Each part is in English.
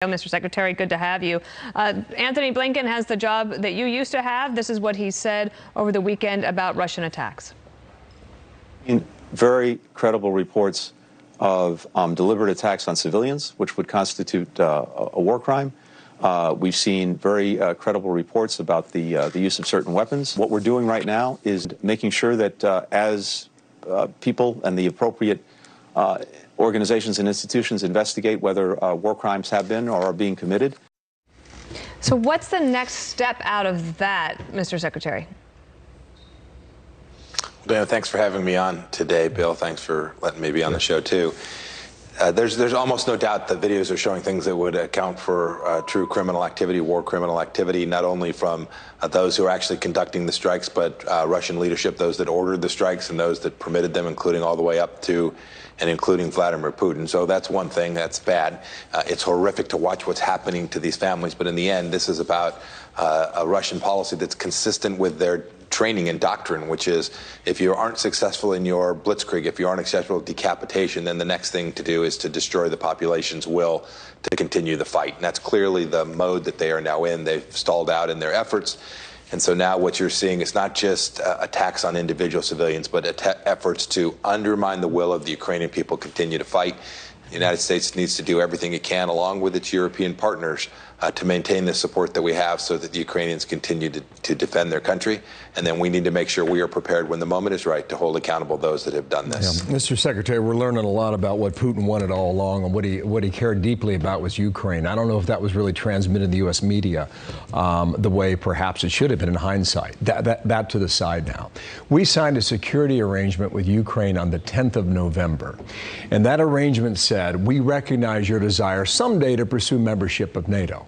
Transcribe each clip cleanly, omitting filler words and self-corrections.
Mr. Secretary, good to have you. Anthony Blinken has the job that you used to have. This is what he said over the weekend about Russian attacks. Very credible reports of deliberate attacks on civilians, which would constitute a war crime. We've seen very credible reports about the use of certain weapons. What we're doing right now is making sure that as people and the appropriate organizations and institutions investigate whether war crimes have been or are being committed. So what's the next step out of that, Mr. Secretary? Well, thanks for having me on today, Bill. Thanks for letting me be on the show, too. There's almost no doubt that videos are showing things that would account for true criminal activity, war criminal activity, not only from those who are actually conducting the strikes, but Russian leadership, those that ordered the strikes and those that permitted them, including all the way up to and including Vladimir Putin. So that's one thing that's bad. It's horrific to watch what's happening to these families, but in the end, this is about a Russian policy that's consistent with their training and doctrine, which is if you aren't successful in your blitzkrieg, if you aren't successful with decapitation, then the next thing to do is to destroy the population's will to continue the fight. And that's clearly the mode that they are now in. They've stalled out in their efforts. And so now what you're seeing is not just attacks on individual civilians, but efforts to undermine the will of the Ukrainian people continue to fight. The United States needs to do everything it can, along with its European partners, to maintain the support that we have so that the Ukrainians continue to defend their country. And then we need to make sure we are prepared when the moment is right to hold accountable those that have done this. Yeah. Mr. Secretary, we're learning a lot about what Putin wanted all along and what he cared deeply about was Ukraine. I don't know if that was really transmitted in the U.S. media the way perhaps it should have been in hindsight. That to the side now. We signed a security arrangement with Ukraine on the 10th of November. And that arrangement said, we recognize your desire someday to pursue membership of NATO.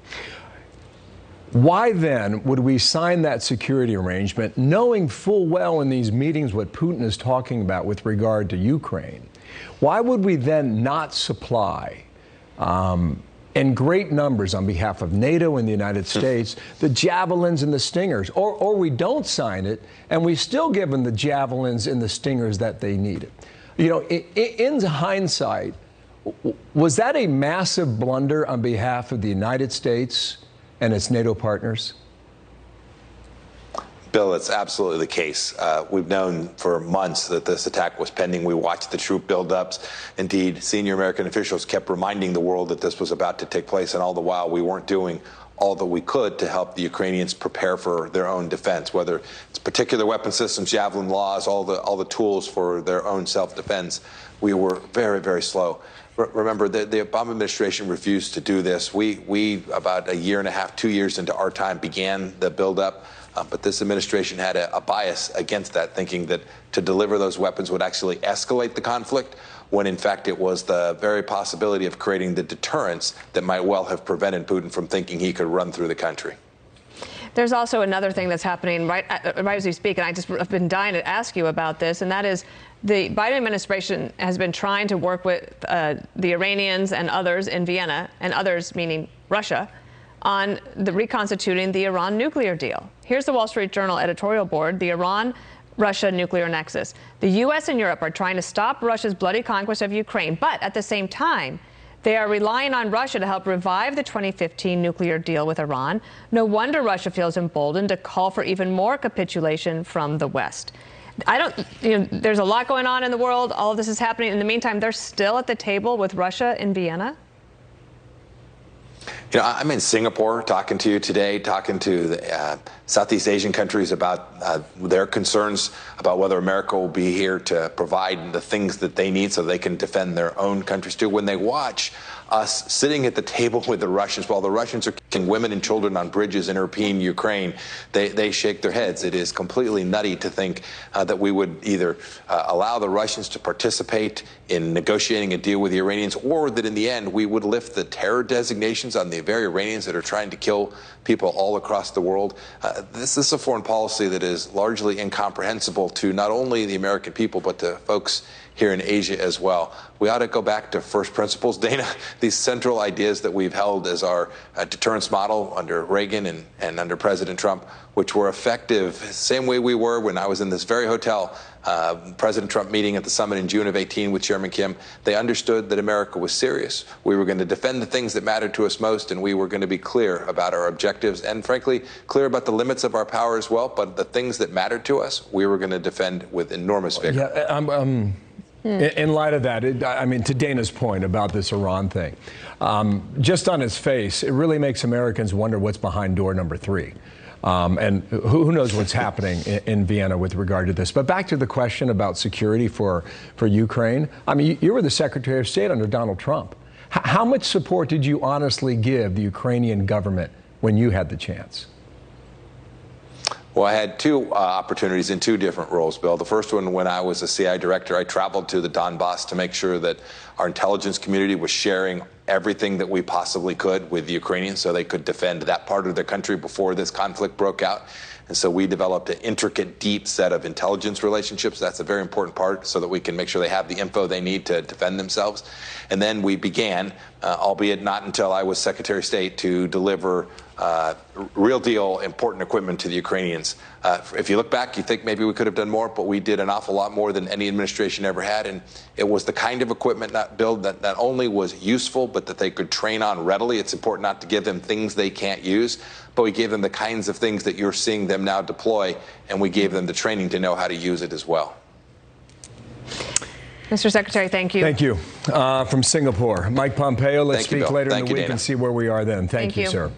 Why then would we sign that security arrangement knowing full well in these meetings what Putin is talking about with regard to Ukraine? Why would we then not supply in great numbers on behalf of NATO and the United States the javelins and the stingers? Or we don't sign it and we still give them the javelins and the stingers that they needed. You know, in hindsight, was that a massive blunder on behalf of the United States and its NATO partners? Bill, it's absolutely the case. We've known for months that this attack was pending. We watched the troop buildups. Indeed, senior American officials kept reminding the world that this was about to take place, and all the while we weren't doing all that we could to help the Ukrainians prepare for their own defense, whether it's particular weapon systems, javelin laws, all the tools for their own self-defense. We were very, very slow. Remember, the Obama administration refused to do this. We about a year and a half, 2 years into our time, began the buildup. But this administration had a bias against that, thinking that to deliver those weapons would actually escalate the conflict, when in fact it was the very possibility of creating the deterrence that might well have prevented Putin from thinking he could run through the country. There's also another thing that's happening right as we speak, and I've been dying to ask you about this, and that is the Biden administration has been trying to work with the Iranians and others in Vienna, and others meaning Russia, on the reconstituting the Iran nuclear deal. Here's the Wall Street Journal editorial board, the Iran-Russia nuclear nexus. The U.S. and Europe are trying to stop Russia's bloody conquest of Ukraine, but at the same time, they are relying on Russia to help revive the 2015 nuclear deal with Iran. No wonder Russia feels emboldened to call for even more capitulation from the West. There's a lot going on in the world. All of this is happening. In the meantime, they're still at the table with Russia in Vienna. You know, I'm in Singapore talking to you today, talking to the Southeast Asian countries about their concerns about whether America will be here to provide the things that they need so they can defend their own countries too. When they watch us sitting at the table with the Russians while the Russians are killing women and children on bridges in Irpin, Ukraine, they shake their heads. It is completely nutty to think that we would either allow the Russians to participate in negotiating a deal with the Iranians, or that in the end we would lift the terror designations on the very Iranians that are trying to kill people all across the world. This is a foreign policy that is largely incomprehensible to not only the American people, but to folks here in Asia as well. We ought to go back to first principles, Dana, these central ideas that we've held as our deterrence model under Reagan and under President Trump, which were effective, same way we were when I was in this very hotel, President Trump meeting at the summit in June of 18 with Chairman Kim. They understood that America was serious. We were going to defend the things that mattered to us most, and we were going to be clear about our objectives and, frankly, clear about the limits of our power as well. But the things that mattered to us, we were going to defend with enormous vigor. Yeah, in light of that, I mean, to Dana's point about this Iran thing, just on its face, it really makes Americans wonder what's behind door number 3. And who knows what's happening in Vienna with regard to this. But back to the question about security for Ukraine. I mean, you were the Secretary of State under Donald Trump. How much support did you honestly give the Ukrainian government when you had the chance? Well, I had 2 opportunities in 2 different roles, Bill. The first one, when I was a CI director, I traveled to the Donbass to make sure that our intelligence community was sharing everything that we possibly could with the Ukrainians so they could defend that part of their country before this conflict broke out. And so we developed an intricate, deep set of intelligence relationships. That's a very important part so that we can make sure they have the info they need to defend themselves. And then we began, albeit not until I was Secretary of State, to deliver real deal important equipment to the Ukrainians. If you look back, you think maybe we could have done more, but we did an awful lot more than any administration ever had. And it was the kind of equipment that not only was useful, but that they could train on readily. It's important not to give them things they can't use, but we gave them the kinds of things that you're seeing them now deploy, and we gave them the training to know how to use it as well. Mr. Secretary, thank you. Thank you. From Singapore, Mike Pompeo. Let's speak later in the week Dana. and see where we are then. Thank you, sir.